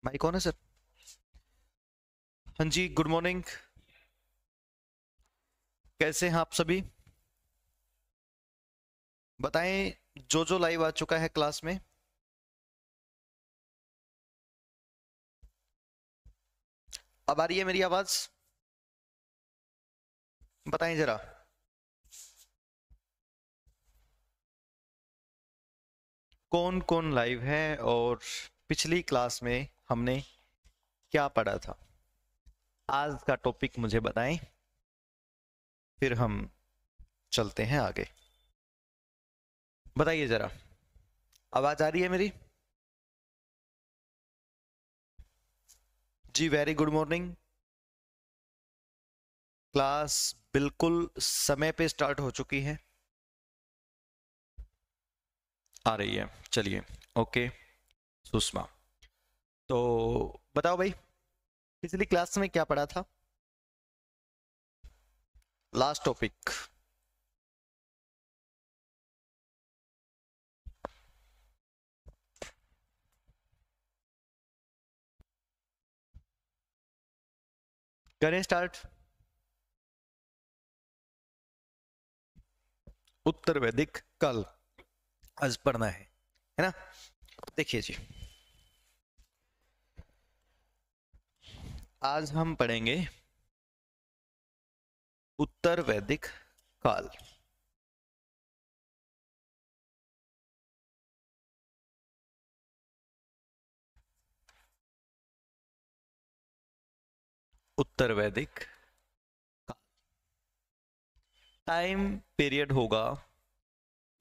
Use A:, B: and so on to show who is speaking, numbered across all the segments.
A: भाई कौन है सर? हाँ जी, गुड मॉर्निंग। कैसे हैं आप सभी? बताएं। जो जो लाइव आ चुका है क्लास में। अब आ रही है मेरी आवाज? बताएं जरा। कौन कौन लाइव है और पिछली क्लास में हमने क्या पढ़ा था? आज का टॉपिक मुझे बताएं, फिर हम चलते हैं आगे। बताइए जरा। आवाज आ रही है मेरी? जी, वेरी गुड मॉर्निंग। क्लास बिल्कुल समय पे स्टार्ट हो चुकी है। आ रही है, चलिए। ओके। सुषमा, तो बताओ भाई, पिछली क्लास में क्या पढ़ा था? Last topic. करें स्टार्ट। उत्तर वैदिक काल आज पढ़ना है ना? देखिए जी, आज हम पढ़ेंगे उत्तर वैदिक काल। उत्तर वैदिक टाइम पीरियड होगा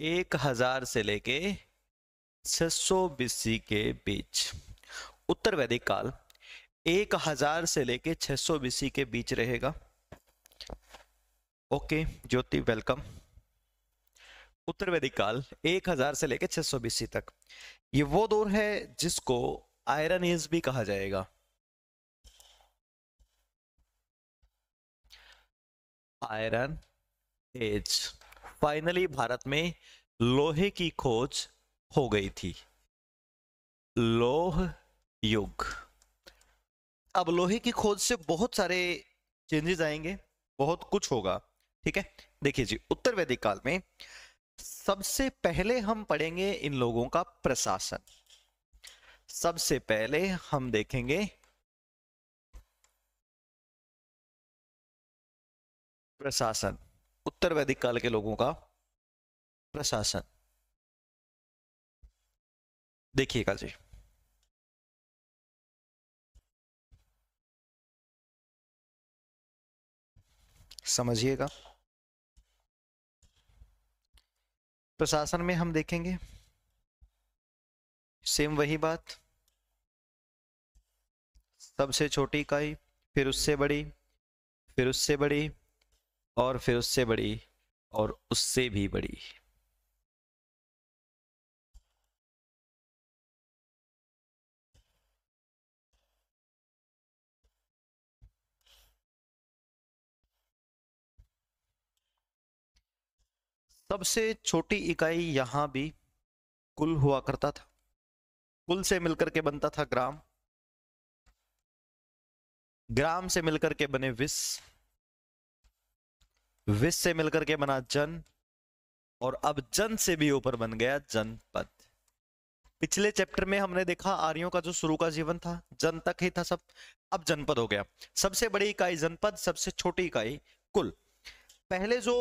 A: 1000 से लेके 600 बीसी के बीच। उत्तर वैदिक काल 1000 से लेके 600 बीसी के बीच रहेगा। ओके ज्योति, वेलकम। उत्तर वैदिक काल 1000 से लेके 600 बीसी तक, ये वो दौर है जिसको आयरन एज भी कहा जाएगा। Iron age. फाइनली भारत में लोहे की खोज हो गई थी। लोह युग। अब लोहे की खोज से बहुत सारे चेंजेस आएंगे, बहुत कुछ होगा। ठीक है। देखिए जी, उत्तर वैदिक काल में सबसे पहले हम पढ़ेंगे इन लोगों का प्रशासन। सबसे पहले हम देखेंगे प्रशासन। उत्तर वैदिक काल के लोगों का प्रशासन। देखिएगा जी, समझिएगा। प्रशासन में हम देखेंगे सेम वही बात। सबसे छोटी इकाई, फिर उससे बड़ी, फिर उससे बड़ी, और फिर उससे बड़ी, और उससे भी बड़ी। सबसे छोटी इकाई यहां भी कुल हुआ करता था। कुल से मिलकर के बनता था ग्राम। ग्राम से मिलकर के बने विश्व। विश्व से मिलकर के बना जन। और अब जन से भी ऊपर बन गया जनपद। पिछले चैप्टर में हमने देखा आर्यों का जो शुरू का जीवन था जन तक ही था सब। अब जनपद हो गया। सबसे बड़ी इकाई जनपद, सबसे छोटी इकाई कुल। पहले जो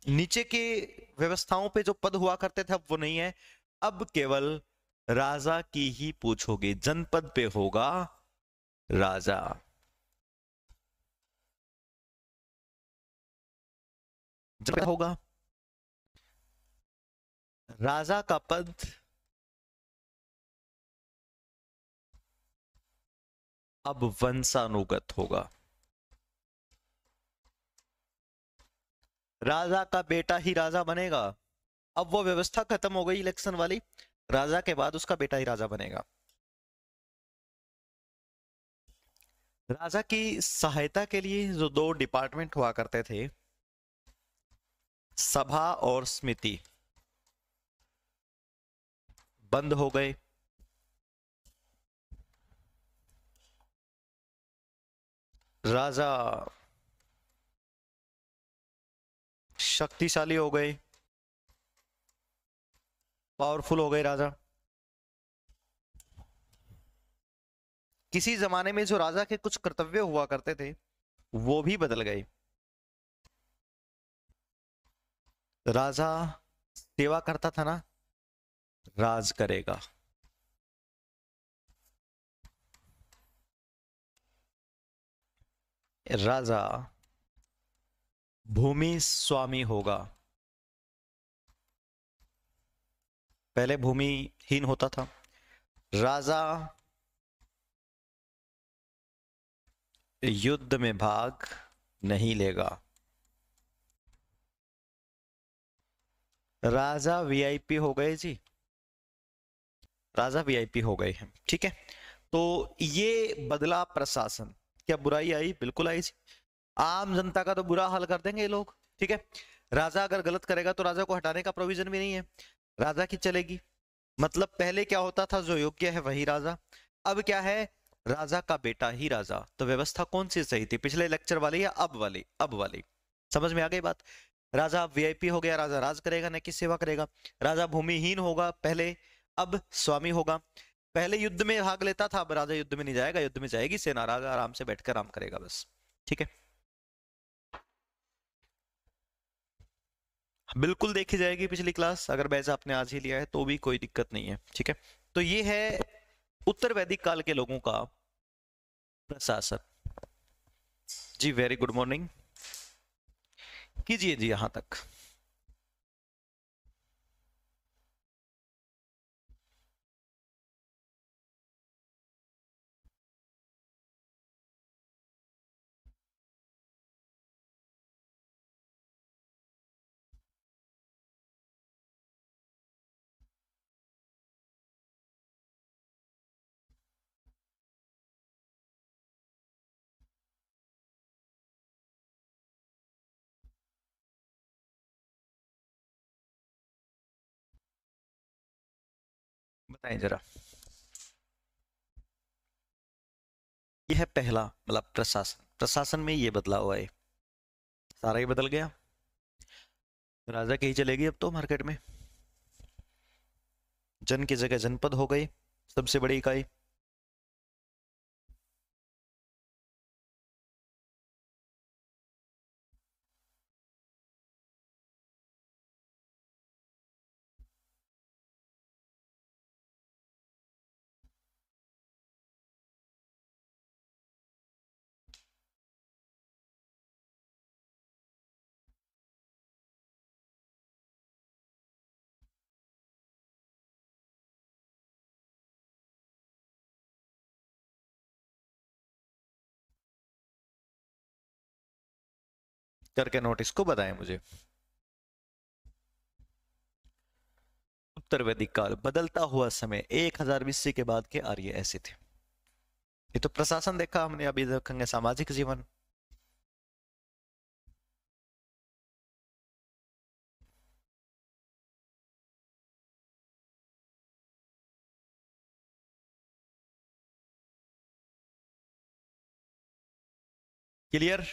A: नीचे के व्यवस्थाओं पे जो पद हुआ करते थे अब वो नहीं है। अब केवल राजा की ही पूछ होगी। जनपद पे होगा राजा। जब होगा राजा का पद, अब वंशानुगत होगा। राजा का बेटा ही राजा बनेगा। अब वो व्यवस्था खत्म हो गई इलेक्शन वाली। राजा के बाद उसका बेटा ही राजा बनेगा। राजा की सहायता के लिए जो दो डिपार्टमेंट हुआ करते थे, सभा और समिति, बंद हो गए। राजा शक्तिशाली हो गए, पावरफुल हो गए राजा। किसी जमाने में जो राजा के कुछ कर्तव्य हुआ करते थे वो भी बदल गए। राजा सेवा करता था ना, राज करेगा। राजा भूमि स्वामी होगा। पहले भूमिहीन होता था। राजा युद्ध में भाग नहीं लेगा। राजा वीआईपी हो गए जी, राजा वीआईपी हो गए हैं, ठीक है। तो ये बदला प्रशासन। क्या बुराई आई? बिल्कुल आई जी। आम जनता का तो बुरा हाल कर देंगे ये लोग, ठीक है। राजा अगर गलत करेगा तो राजा को हटाने का प्रोविजन भी नहीं है, राजा की चलेगी। मतलब पहले क्या होता था, जो योग्य है वही राजा। अब क्या है, राजा का बेटा ही राजा। तो व्यवस्था कौन सी सही थी, पिछले लेक्चर वाली या अब वाली? अब वाली। समझ में आ गई बात? राजा वीआईपी हो गया, राजा राज करेगा, न कि सेवा करेगा। राजा भूमिहीन होगा पहले, अब स्वामी होगा। पहले युद्ध में भाग लेता था, अब राजा युद्ध में नहीं जाएगा, युद्ध में जाएगी सेना, राजा आराम से बैठकर आराम करेगा बस, ठीक है। बिल्कुल देखी जाएगी पिछली क्लास, अगर बैच आपने आज ही लिया है तो भी कोई दिक्कत नहीं है, ठीक है। तो ये है उत्तर वैदिक काल के लोगों का प्रशासन जी। वेरी गुड मॉर्निंग, कीजिए जी यहां तक। बताएं जरा। ये है पहला, मतलब प्रशासन। प्रशासन में ये बदलाव हुआ है, सारा ही बदल गया। राजा की ही चलेगी अब तो मार्केट में। जन की जगह जनपद हो गई सबसे बड़ी इकाई। करके नोट इसको बताएं मुझे। उत्तर वैदिक काल, बदलता हुआ समय, 1000 BC के बाद के आर्य ऐसे थे। ये तो प्रशासन देखा हमने, अभी देखेंगे सामाजिक जीवन। क्लियर?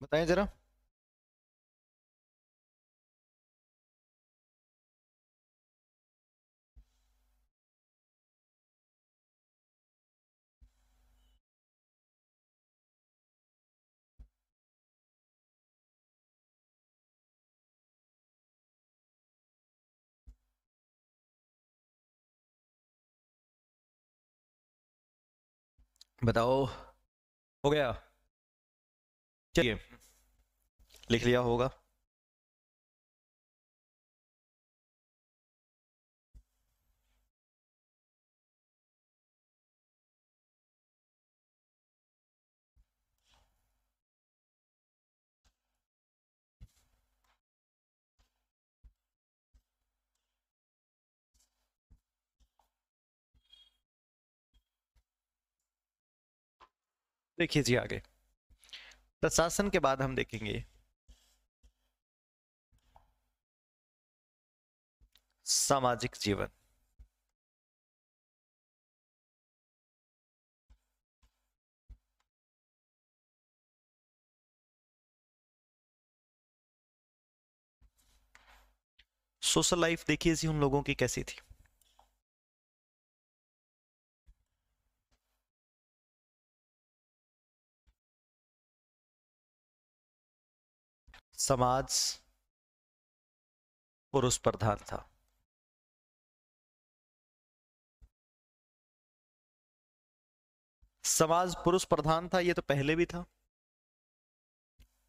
A: बताएं जरा। बताओ। हो गया? चलिए, लिख लिया होगा। देखिए जी आगे, प्रशासन के बाद हम देखेंगे सामाजिक जीवन। सोशल लाइफ देखिए जी उन लोगों की कैसी थी। समाज पुरुष प्रधान था। समाज पुरुष प्रधान था, ये तो पहले भी था।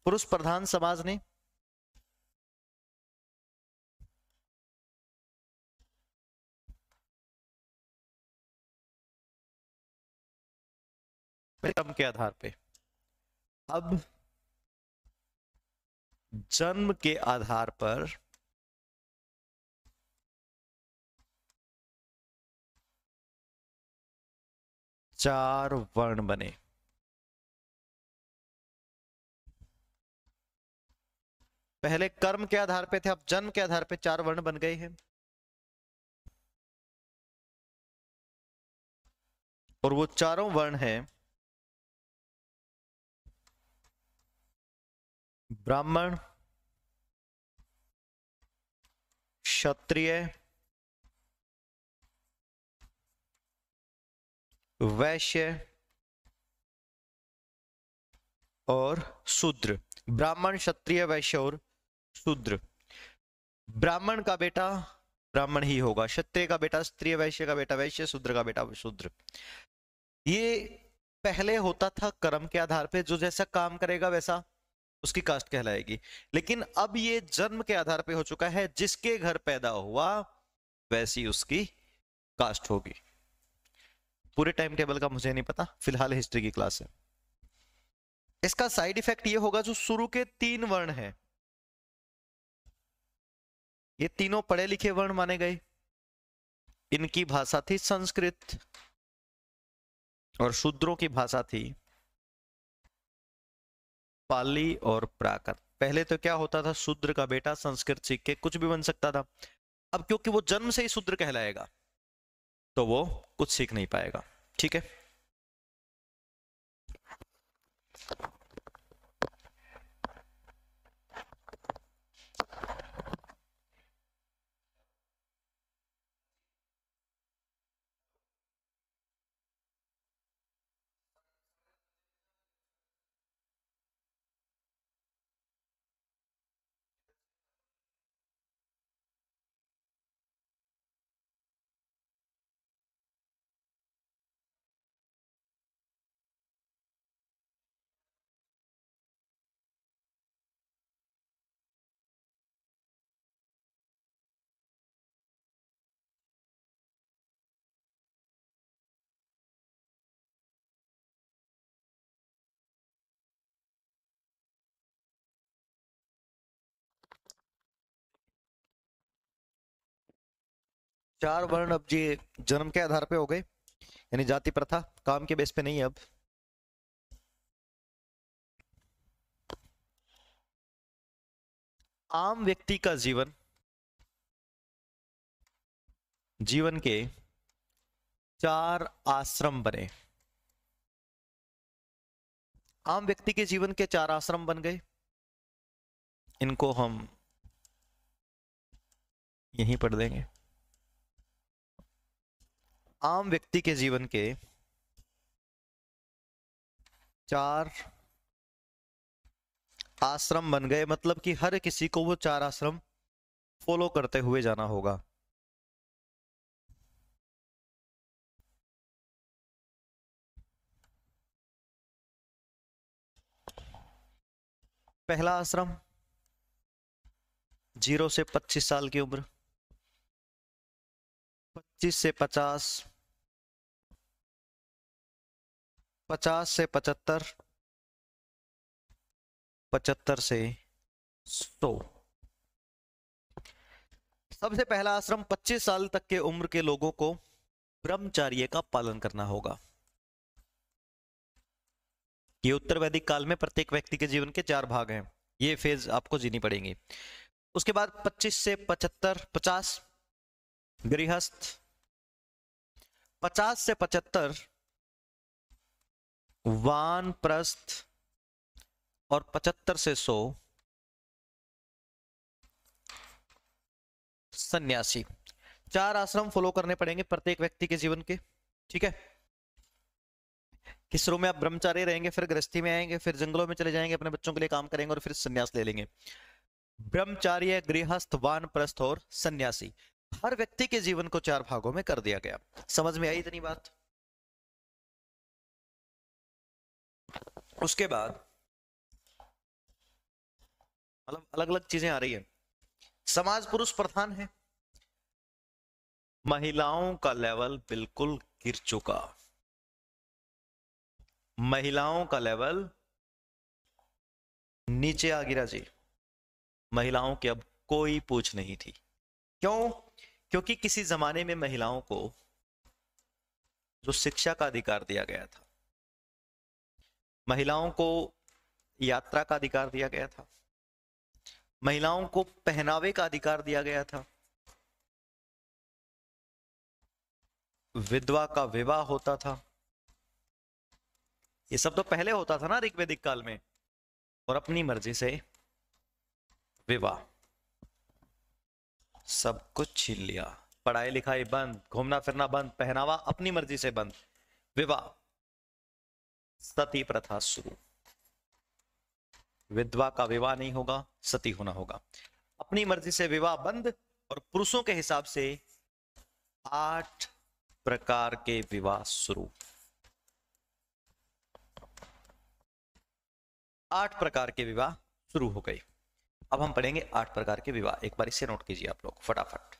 A: पुरुष प्रधान समाज ने क्रम के आधार पे, अब जन्म के आधार पर चार वर्ण बने। पहले कर्म के आधार पे थे, अब जन्म के आधार पे चार वर्ण बन गए हैं। और वो चारों वर्ण हैं ब्राह्मण, क्षत्रिय, वैश्य और शूद्र। ब्राह्मण, क्षत्रिय, वैश्य और शूद्र। ब्राह्मण का बेटा ब्राह्मण ही होगा, क्षत्रिय का बेटा क्षत्रिय, वैश्य का बेटा वैश्य, शूद्र का बेटा शूद्र। ये पहले होता था कर्म के आधार पे, जो जैसा काम करेगा वैसा उसकी कास्ट कहलाएगी। लेकिन अब ये जन्म के आधार पे हो चुका है, जिसके घर पैदा हुआ वैसी उसकी कास्ट होगी। पूरे टाइम टेबल का मुझे नहीं पता, फिलहाल हिस्ट्री की क्लास है। इसका साइड इफेक्ट ये होगा, जो शुरू के तीन वर्ण हैं ये तीनों पढ़े लिखे वर्ण माने गए। इनकी भाषा थी संस्कृत और शूद्रों की भाषा थी पाली और प्राकृत। पहले तो क्या होता था, शूद्र का बेटा संस्कृत सीख के कुछ भी बन सकता था। अब क्योंकि वो जन्म से ही शूद्र कहलाएगा तो वो कुछ सीख नहीं पाएगा। ठीक है, 4 वर्ण अब ये जन्म के आधार पे हो गए, यानी जाति प्रथा, काम के बेस पे नहीं है अब। आम व्यक्ति का जीवन के 4 आश्रम बने। आम व्यक्ति के जीवन के 4 आश्रम बन गए। इनको हम यहीं पढ़ देंगे। आम व्यक्ति के जीवन के 4 आश्रम बन गए, मतलब कि हर किसी को वो 4 आश्रम फॉलो करते हुए जाना होगा। पहला आश्रम 0 से 25 साल की उम्र, 25 से 50, 50 से 75, 75 से 100। सबसे पहला आश्रम 25 साल तक के उम्र के लोगों को ब्रह्मचर्य का पालन करना होगा। ये उत्तर वैदिक काल में प्रत्येक व्यक्ति के जीवन के 4 भाग हैं, ये फेज आपको जीनी पड़ेंगी। उसके बाद 25 से 75, 50 गृहस्थ, 50 से 75 वानप्रस्थ, और 75 से 100 सन्यासी। 4 आश्रम फॉलो करने पड़ेंगे प्रत्येक व्यक्ति के जीवन के, ठीक है। कि शुरू में आप ब्रह्मचारी रहेंगे, फिर गृहस्थी में आएंगे, फिर जंगलों में चले जाएंगे, अपने बच्चों के लिए काम करेंगे, और फिर सन्यास ले लेंगे। ब्रह्मचार्य, गृहस्थ, वानप्रस्थ और सन्यासी, हर व्यक्ति के जीवन को 4 भागों में कर दिया गया। समझ में आई इतनी बात? उसके बाद मतलब अलग अलग चीजें आ रही है। समाज पुरुष प्रधान है, महिलाओं का लेवल बिल्कुल गिर चुका, महिलाओं का लेवल नीचे आ गिरा जी। महिलाओं की अब कोई पूछ नहीं थी। क्यों? क्योंकि किसी जमाने में महिलाओं को जो शिक्षा का अधिकार दिया गया था, महिलाओं को यात्रा का अधिकार दिया गया था, महिलाओं को पहनावे का अधिकार दिया गया था, विधवा का विवाह होता था, ये सब तो पहले होता था ना ऋग्वैदिक काल में। और अपनी मर्जी से विवाह, सब कुछ छीन लिया, पढ़ाई लिखाई बंद, घूमना फिरना बंद, पहनावा अपनी मर्जी से बंद, विवाह, सती प्रथा शुरू। विधवा का विवाह नहीं होगा, सती होना होगा। अपनी मर्जी से विवाह बंद, और पुरुषों के हिसाब से 8 प्रकार के विवाह शुरू। 8 प्रकार के विवाह शुरू हो गए। अब हम पढ़ेंगे 8 प्रकार के विवाह, एक बार इसे नोट कीजिए आप लोग फटाफट।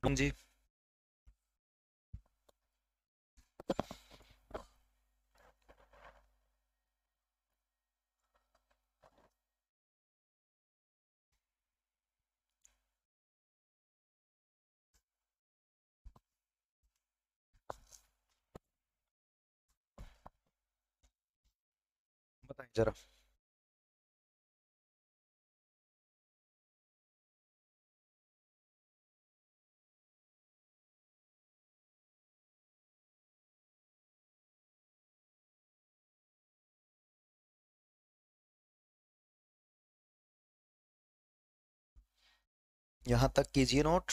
A: जी बताएं जरा। यहां तक कीजिए नोट।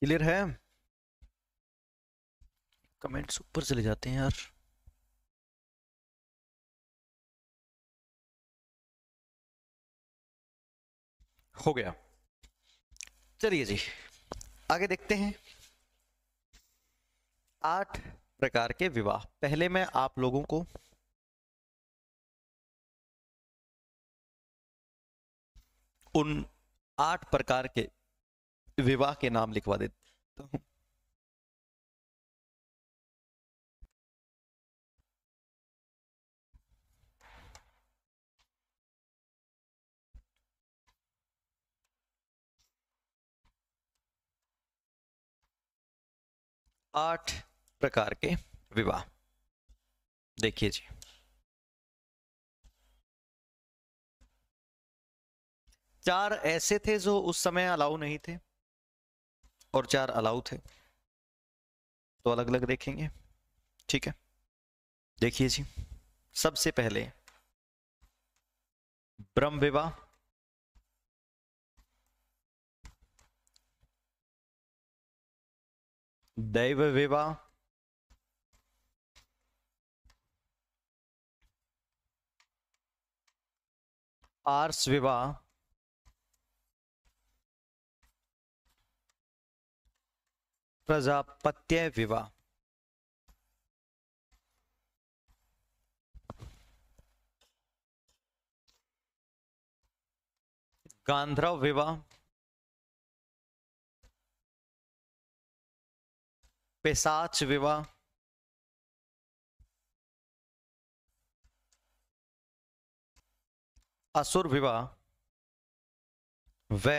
A: क्लियर है? कमेंट्स ऊपर चले जाते हैं यार। हो गया। चलिए जी, आगे देखते हैं। 8 प्रकार के विवाह। पहले मैं आप लोगों को उन 8 प्रकार के विवाह के नाम लिखवा देता हूं। आठ प्रकार के विवाह। देखिए जी, 4 ऐसे थे जो उस समय अलाउ नहीं थे और 4 अलाउ थे, तो अलग अलग देखेंगे। ठीक है, देखिए जी, सबसे पहले ब्रह्म विवाह, दैव विवाह, आर्ष विवाह, प्रजापत्य विवाह। गांधर्व विवाह, पिशाच विवाह, असुर विवाह व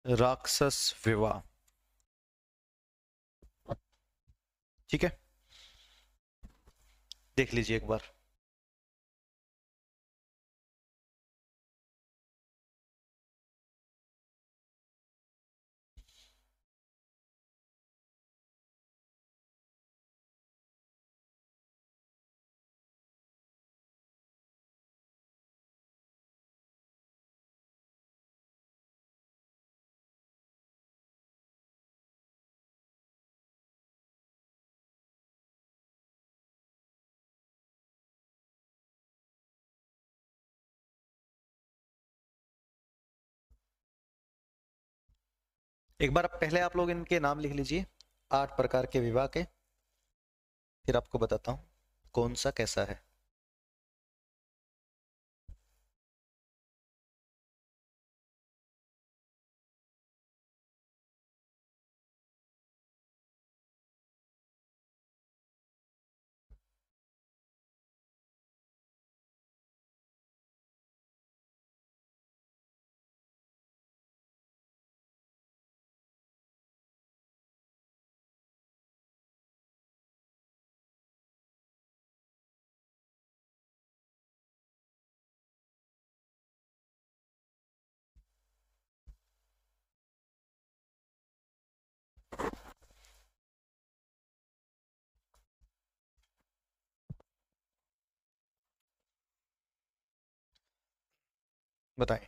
A: राक्षस विवाह। ठीक है, देख लीजिए एक बार। एक बार पहले आप लोग इनके नाम लिख लीजिए, 8 प्रकार के विवाह के, फिर आपको बताता हूं कौन सा कैसा है। बताएं।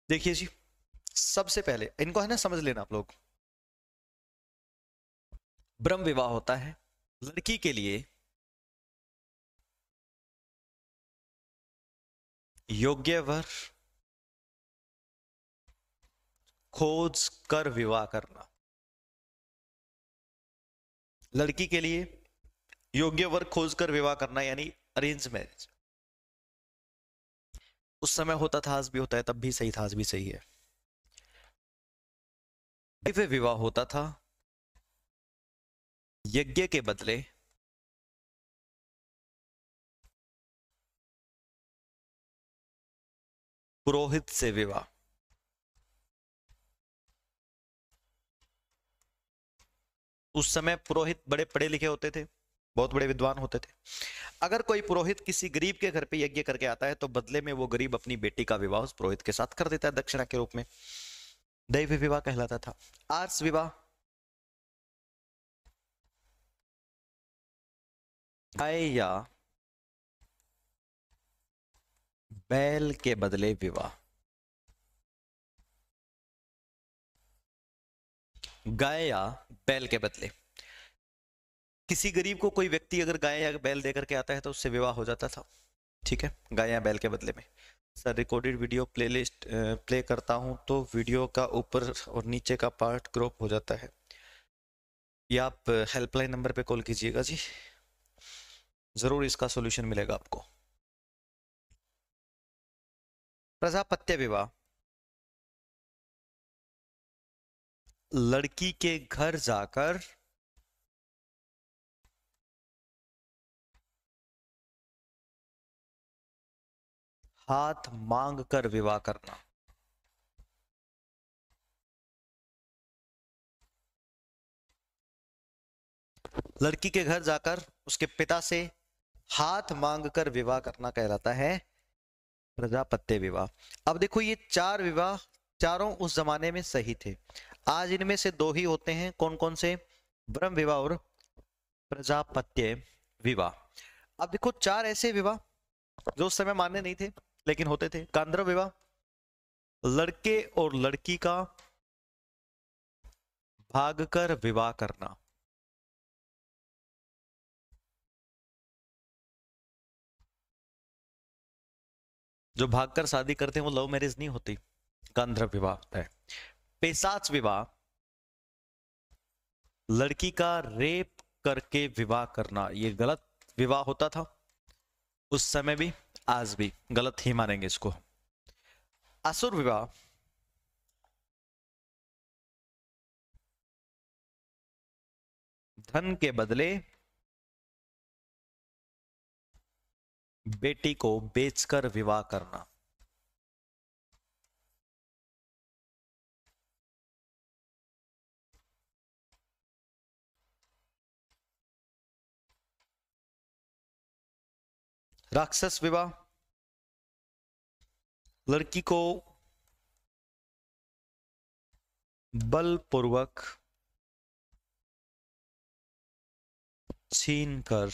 A: देखिए जी, सबसे पहले इनको है ना समझ लेना आप लोग। ब्रह्म विवाह होता है लड़की के लिए योग्य वर खोज कर विवाह करना। लड़की के लिए योग्य वर खोज कर विवाह करना यानी अरेंज मैरिज। उस समय होता था, आज भी होता है, तब भी सही था, आज भी सही है। दैव विवाह होता था यज्ञ के बदले पुरोहित से विवाह। उस समय पुरोहित बड़े पढ़े लिखे होते थे, बहुत बड़े विद्वान होते थे। अगर कोई पुरोहित किसी गरीब के घर पे यज्ञ करके आता है तो बदले में वो गरीब अपनी बेटी का विवाह उस पुरोहित के साथ कर देता है दक्षिणा के रूप में। दैव विवाह कहलाता था। आर्स विवाह, गाय या बैल के बदले विवाह। गाय या बैल के बदले, किसी गरीब को कोई व्यक्ति अगर गाय या बैल देकर के आता है तो उससे विवाह हो जाता था। ठीक है, गाय या बैल के बदले में। Sir recorded video playlist play करता हूं तो वीडियो का ऊपर और नीचे का पार्ट क्रॉप हो जाता है। या आप हेल्पलाइन नंबर पे कॉल कीजिएगा जी, जरूर इसका सॉल्यूशन मिलेगा आपको। प्रजापत्य विवाह, लड़की के घर जाकर हाथ मांग कर विवाह करना। लड़की के घर जाकर उसके पिता से हाथ मांग कर विवाह करना कहलाता है प्रजापत्य विवाह। अब देखो ये चार विवाह, चारों उस जमाने में सही थे। आज इनमें से दो ही होते हैं, कौन कौन से? ब्रह्म विवाह और प्रजापत्य विवाह। अब देखो चार ऐसे विवाह जो उस समय मान्य नहीं थे लेकिन होते थे। गांधर्व विवाह, लड़के और लड़की का भागकर विवाह करना। जो भागकर शादी करते हैं वो लव मैरिज नहीं होती, गांधर्व विवाह होता है। पेशाच विवाह, लड़की का रेप करके विवाह करना, ये गलत विवाह होता था उस समय भी, आज भी गलत ही मानेंगे इसको। असुर विवाह, धन के बदले बेटी को बेचकर विवाह करना। राक्षस विवाह, लड़की को बलपूर्वक छीन कर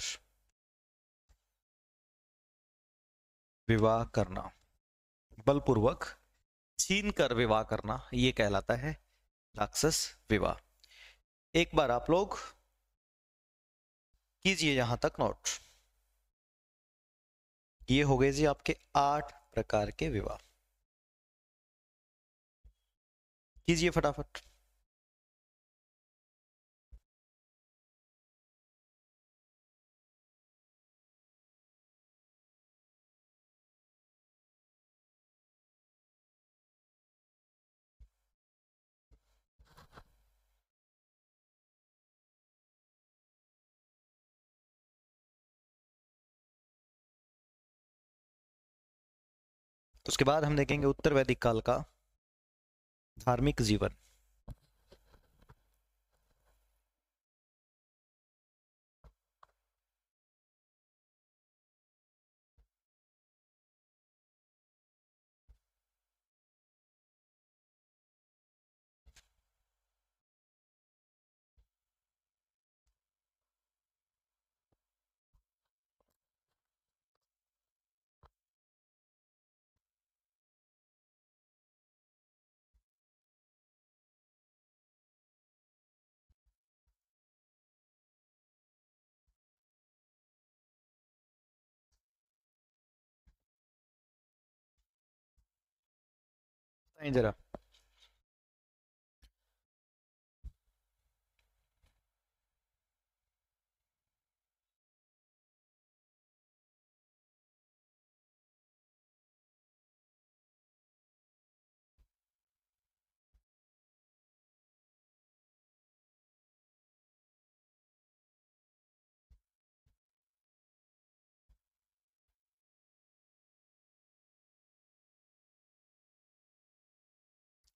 A: विवाह करना। बलपूर्वक छीन कर विवाह करना ये कहलाता है राक्षस विवाह। एक बार आप लोग कीजिए यहां तक नोट। ये हो गए जी आपके 8 प्रकार के विवाह। कीजिए फटाफट। उसके बाद हम देखेंगे उत्तर वैदिक काल का धार्मिक जीवन। जरा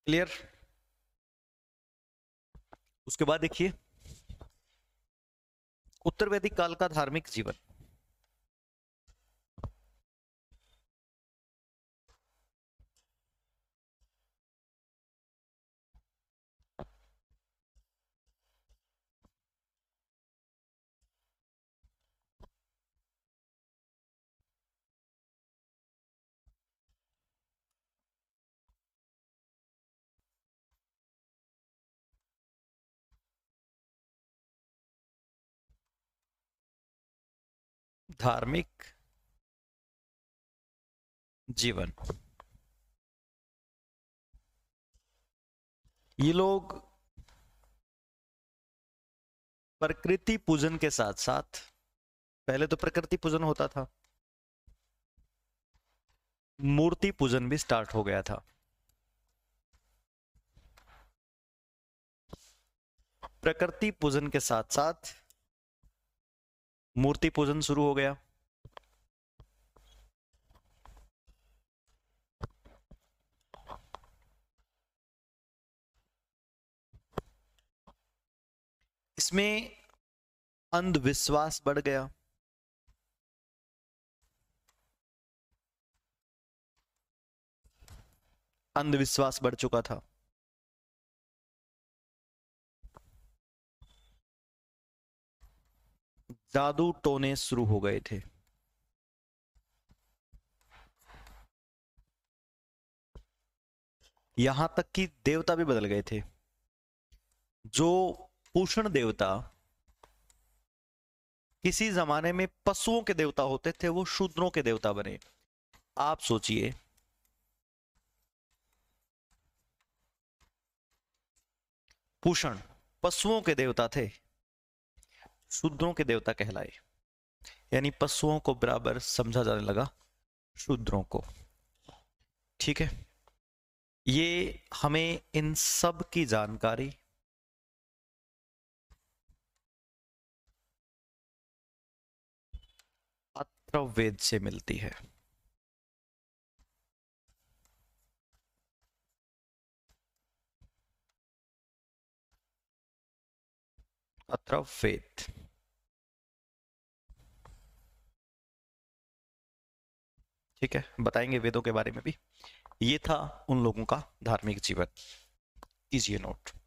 A: क्लियर। उसके बाद देखिए उत्तर वैदिक काल का धार्मिक जीवन। धार्मिक जीवन, ये लोग प्रकृति पूजन के साथ साथ, पहले तो प्रकृति पूजन होता था, मूर्ति पूजन भी स्टार्ट हो गया था। प्रकृति पूजन के साथ साथ मूर्ति पूजन शुरू हो गया। इसमें अंधविश्वास बढ़ गया। अंधविश्वास बढ़ चुका था। जादू टोने शुरू हो गए थे। यहां तक कि देवता भी बदल गए थे। जो पूषण देवता किसी जमाने में पशुओं के देवता होते थे, वो शूद्रों के देवता बने। आप सोचिए, पूषण पशुओं के देवता थे, शूद्रों के देवता कहलाए, यानी पशुओं को बराबर समझा जाने लगा शूद्रों को। ठीक है, ये हमें इन सब की जानकारी अथर्ववेद से मिलती है। अथर्ववेद, ठीक है, बताएंगे वेदों के बारे में भी। ये था उन लोगों का धार्मिक जीवन। कीजिए नोट।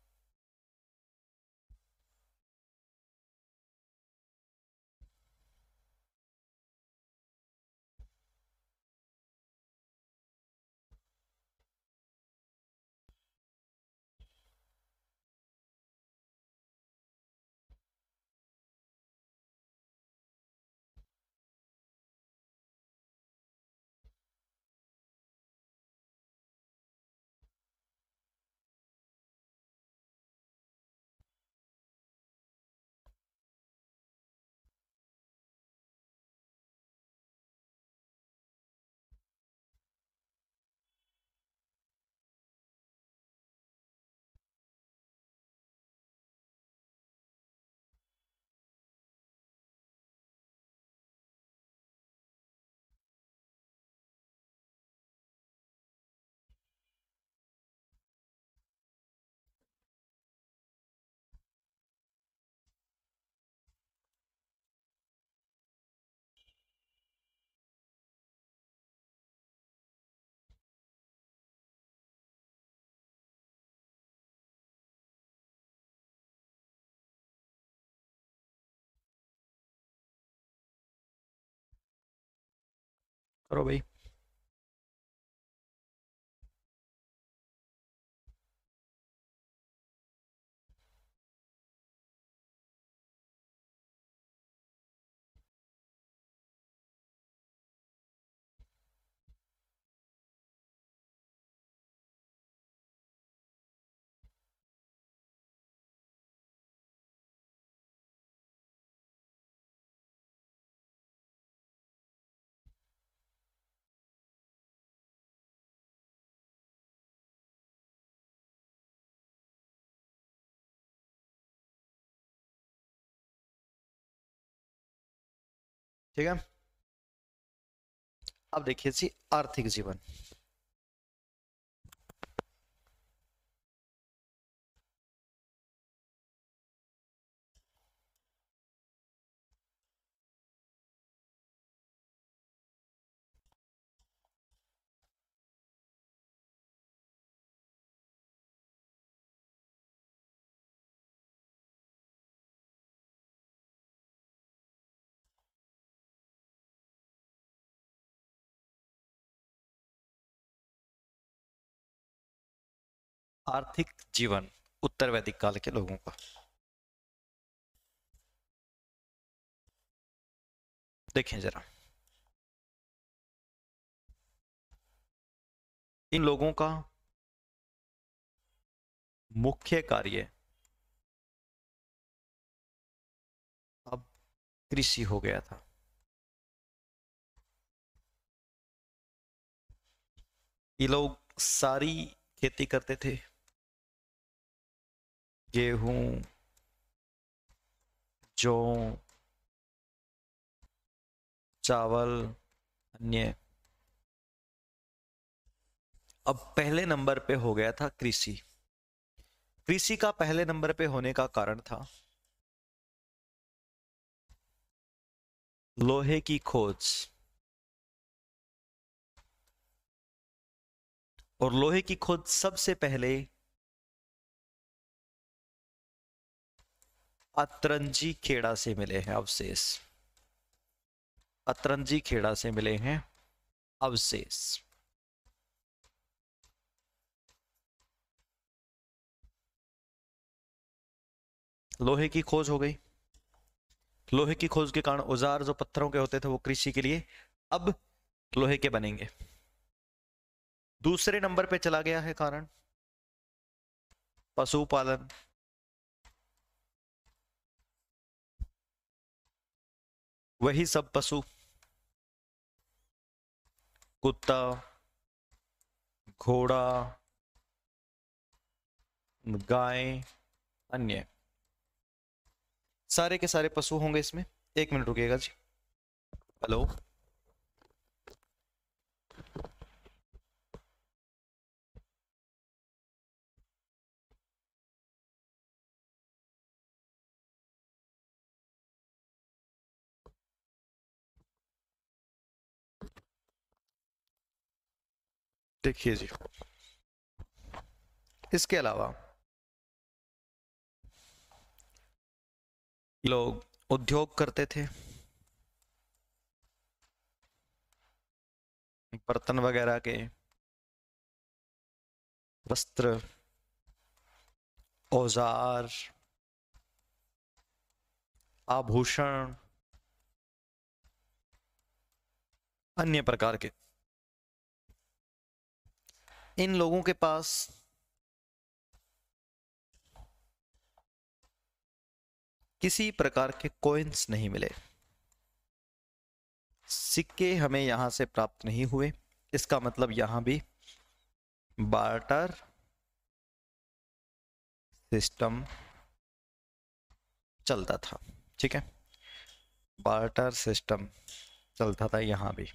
A: करो भाई। ठीक है, अब देखिए जी आर्थिक जीवन। आर्थिक जीवन उत्तर वैदिक काल के लोगों का। देखें जरा, इन लोगों का मुख्य कार्य अब कृषि हो गया था। ये लोग सारी खेती करते थे, गेहूं, जौ, चावल, अन्य। अब पहले नंबर पे हो गया था कृषि। कृषि का पहले नंबर पे होने का कारण था लोहे की खोज। और लोहे की खोज सबसे पहले अतरंजी खेड़ा से मिले हैं अवशेष। अतरंजी खेड़ा से मिले हैं अवशेष। लोहे की खोज हो गई। लोहे की खोज के कारण औजार जो पत्थरों के होते थे वो कृषि के लिए अब लोहे के बनेंगे। दूसरे नंबर पे चला गया है कारण पशुपालन। वही सब पशु, कुत्ता, घोड़ा, गाय, अन्य सारे के सारे पशु होंगे इसमें। एक मिनट रुकिएगा जी। हेलो। देखिए जी, इसके अलावा लोग उद्योग करते थे, बर्तन वगैरह के, वस्त्र, औजार, आभूषण, अन्य प्रकार के। इन लोगों के पास किसी प्रकार के कॉइन्स नहीं मिले। सिक्के हमें यहां से प्राप्त नहीं हुए। इसका मतलब यहां भी बार्टर सिस्टम चलता था। ठीक है, बार्टर सिस्टम चलता था यहां भी।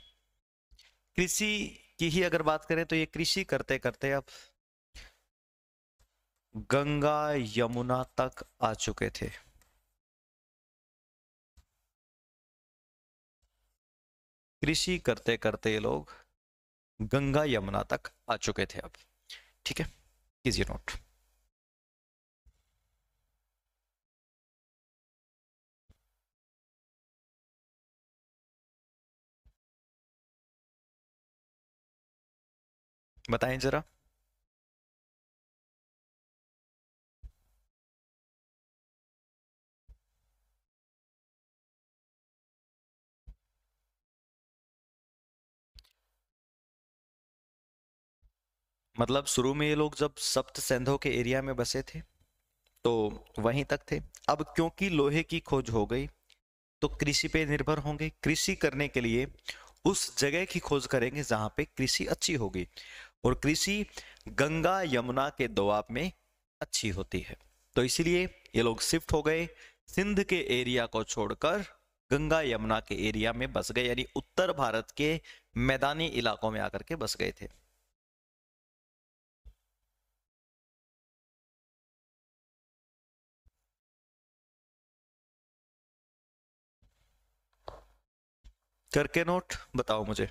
A: कृषि की ही अगर बात करें तो ये कृषि करते करते अब गंगा यमुना तक आ चुके थे। कृषि करते करते ये लोग गंगा यमुना तक आ चुके थे अब। ठीक है, कीजिए नोट। बताएं जरा। मतलब शुरू में ये लोग जब सप्त सिंधु के एरिया में बसे थे तो वहीं तक थे। अब क्योंकि लोहे की खोज हो गई तो कृषि पे निर्भर होंगे। कृषि करने के लिए उस जगह की खोज करेंगे जहां पे कृषि अच्छी होगी, और कृषि गंगा यमुना के दोआब में अच्छी होती है। तो इसलिए ये लोग शिफ्ट हो गए, सिंध के एरिया को छोड़कर गंगा यमुना के एरिया में बस गए, यानी उत्तर भारत के मैदानी इलाकों में आकर के बस गए थे। करके नोट बताओ मुझे।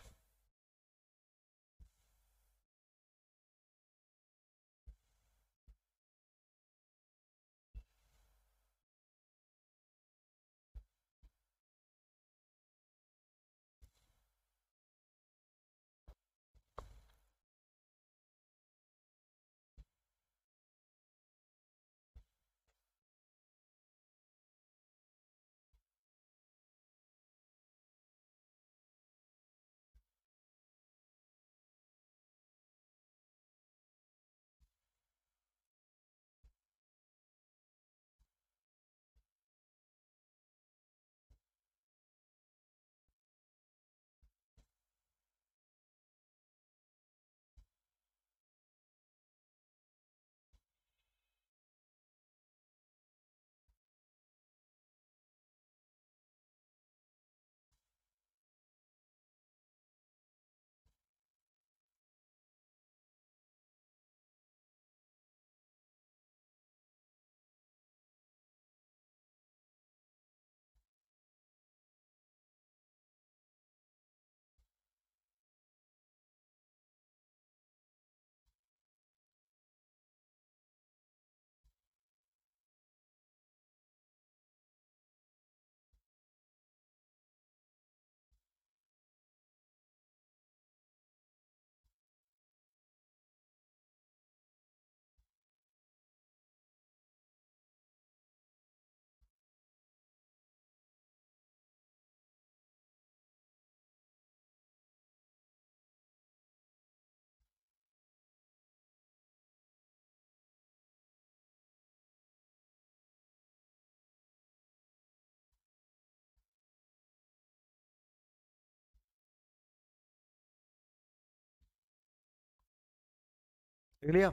A: देख लिया।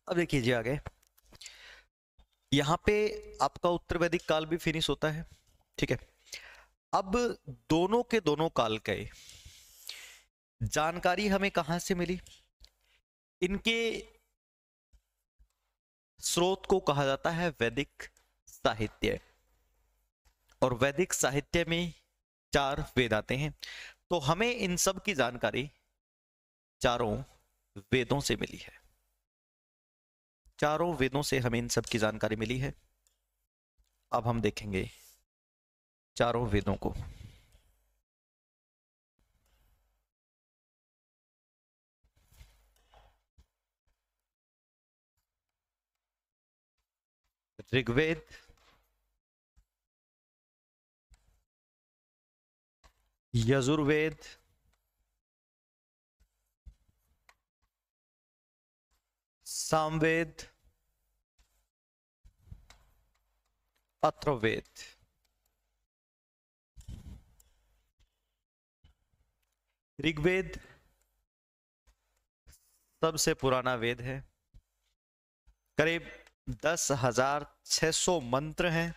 A: अब देख लीजिए आगे, यहाँ पे आपका उत्तर वैदिक काल भी फिनिश होता है, ठीक है। अब दोनों के दोनों काल के जानकारी हमें कहां से मिली? इनके स्रोत को कहा जाता है वैदिक साहित्य, और वैदिक साहित्य में 4 वेद आते हैं। तो हमें इन सब की जानकारी चारों वेदों से मिली है, चारों वेदों से हमें इन सब की जानकारी मिली है। अब हम देखेंगे चारों वेदों को। ऋग्वेद, यजुर्वेद, सामवेद, अथर्ववेद। ऋग्वेद सबसे पुराना वेद है, करीब 10,600 मंत्र हैं,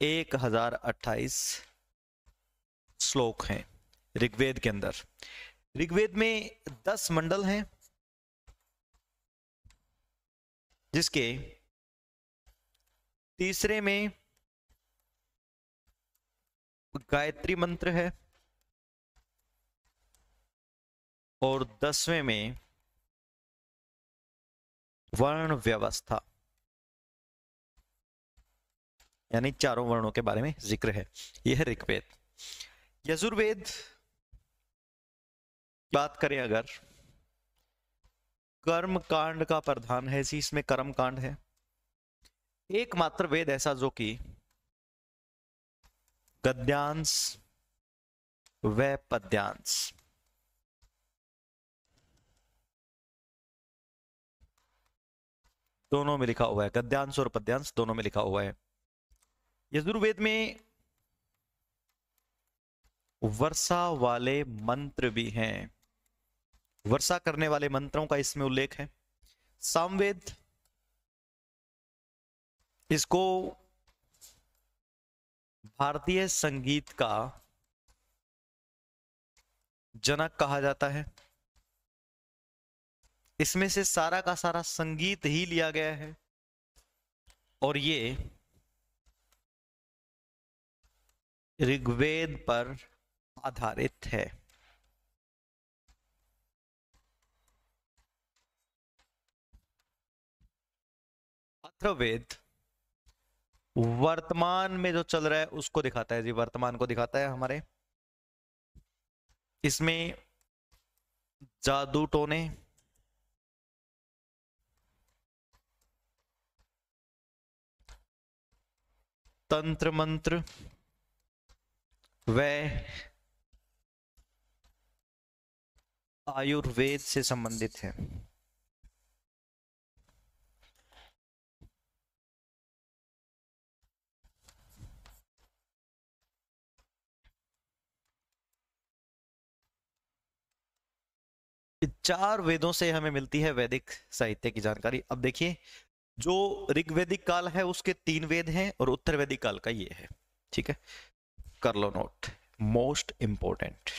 A: 1,028 श्लोक हैं ऋग्वेद के अंदर। ऋग्वेद में 10 मंडल हैं, जिसके तीसरे में गायत्री मंत्र है और 10वें में वर्ण व्यवस्था, यानी चारों वर्णों के बारे में जिक्र है। यह है ऋग्वेद। यजुर्वेद बात करें अगर, कर्म कांड का प्रधान है, इसी इसमें कर्म कांड है। एकमात्र वेद ऐसा जो कि गद्यांश व पद्यांश दोनों में लिखा हुआ है, गद्यांश और पद्यांश दोनों में लिखा हुआ है। यजुर्वेद में वर्षा वाले मंत्र भी हैं, वर्षा करने वाले मंत्रों का इसमें उल्लेख है। सामवेद, इसको भारतीय संगीत का जनक कहा जाता है। इसमें से सारा का सारा संगीत ही लिया गया है, और ये ऋग्वेद पर आधारित है। अथर्ववेद वर्तमान में जो चल रहा है उसको दिखाता है जी, वर्तमान को दिखाता है हमारे। इसमें जादू टोने, तंत्र मंत्र व आयुर्वेद से संबंधित है। चार वेदों से हमें मिलती है वैदिक साहित्य की जानकारी। अब देखिए, जो ऋग्वेदिक काल है उसके 3 वेद हैं और उत्तर वैदिक काल का ये है, ठीक है। कर लो नोट, मोस्ट इंपोर्टेंट।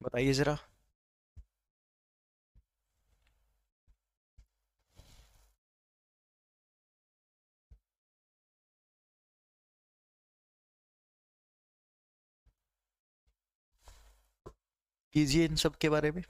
A: बताइए जरा। कीजिए इन सब के बारे में।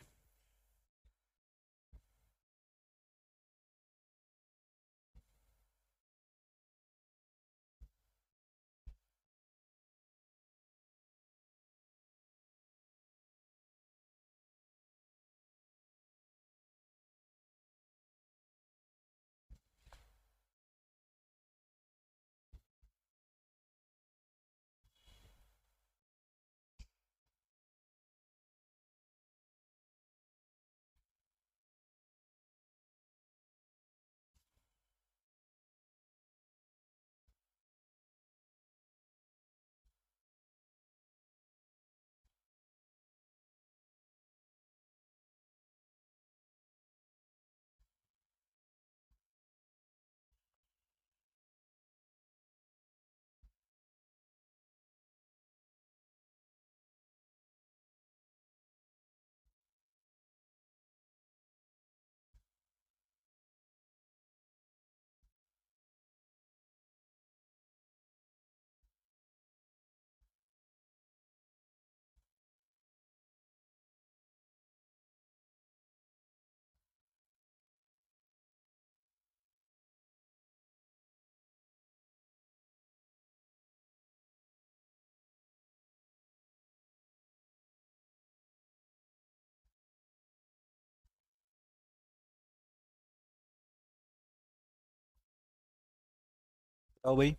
A: बताओ भाई।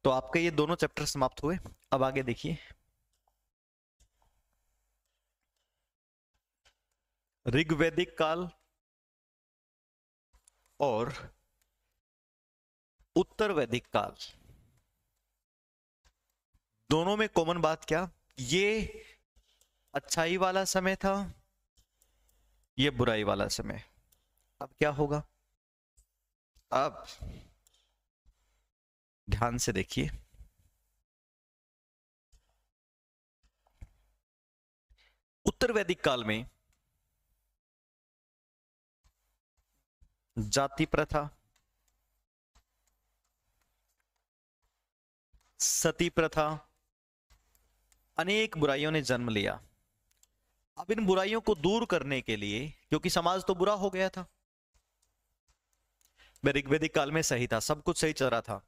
A: तो आपके ये दोनों चैप्टर समाप्त हुए। अब आगे देखिए। ऋग्वैदिक काल और उत्तर वैदिक काल, दोनों में कॉमन बात क्या? ये अच्छाई वाला समय था, ये बुराई वाला समय। अब क्या होगा? अब ध्यान से देखिए। उत्तर वैदिक काल में जाति प्रथा, सती प्रथा, अनेक बुराइयों ने जन्म लिया। अब इन बुराइयों को दूर करने के लिए, क्योंकि समाज तो बुरा हो गया था, ऋग्वैदिक काल में सही था, सब कुछ सही चल रहा था।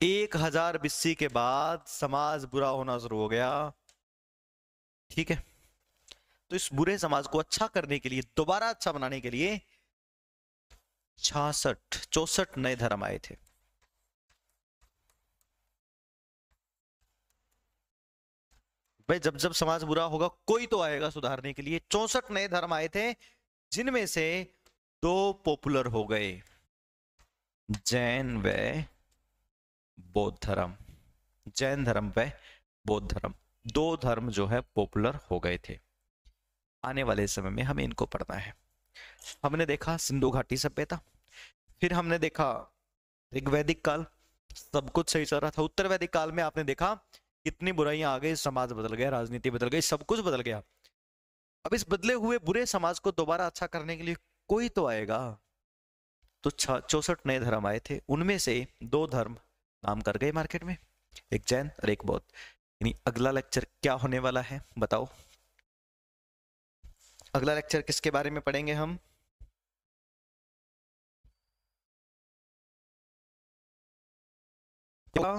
A: 1000 BC के बाद समाज बुरा होना शुरू हो गया। ठीक है। तो इस बुरे समाज को अच्छा करने के लिए, दोबारा अच्छा बनाने के लिए 64 नए धर्म आए थे। भाई जब जब समाज बुरा होगा कोई तो आएगा सुधारने के लिए। 64 नए धर्म आए थे, जिनमें से 2 पॉपुलर हो गए, जैन व बौद्ध धर्म। जैन धर्म व बौद्ध धर्म, 2 धर्म जो है पॉपुलर हो गए थे। आने वाले समय में हमें इनको पढ़ना है। हमने देखा सिंधु घाटी सभ्यता, फिर हमने देखा ऋग्वैदिक काल, सब कुछ सही चल रहा था। उत्तर वैदिक काल में आपने देखा कितनी बुराइयां आ गई, समाज बदल गया, राजनीति बदल गई, सब कुछ बदल गया। अब इस बदले हुए बुरे समाज को दोबारा अच्छा करने के लिए कोई तो आएगा। तो 64 नए धर्म आए थे, उनमें से 2 धर्म नाम कर गए मार्केट में, एक जैन और एक बौद्ध। यानी अगला लेक्चर क्या होने वाला है बताओ? अगला लेक्चर किसके बारे में पढ़ेंगे हम? क्या?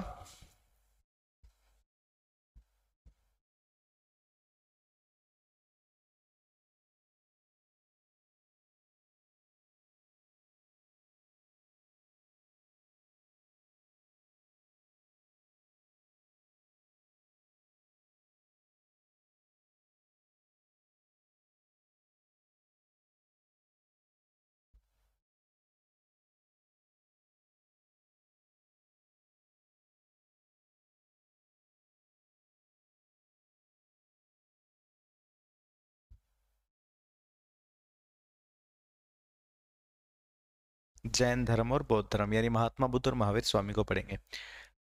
A: जैन धर्म और बौद्ध धर्म, यानी महात्मा बुद्ध और महावीर स्वामी को पढ़ेंगे।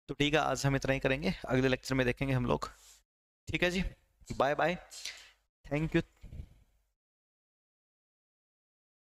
A: तो ठीक है, आज हम इतना ही करेंगे, अगले लेक्चर में देखेंगे हम लोग। ठीक है जी। Bye bye, thank you.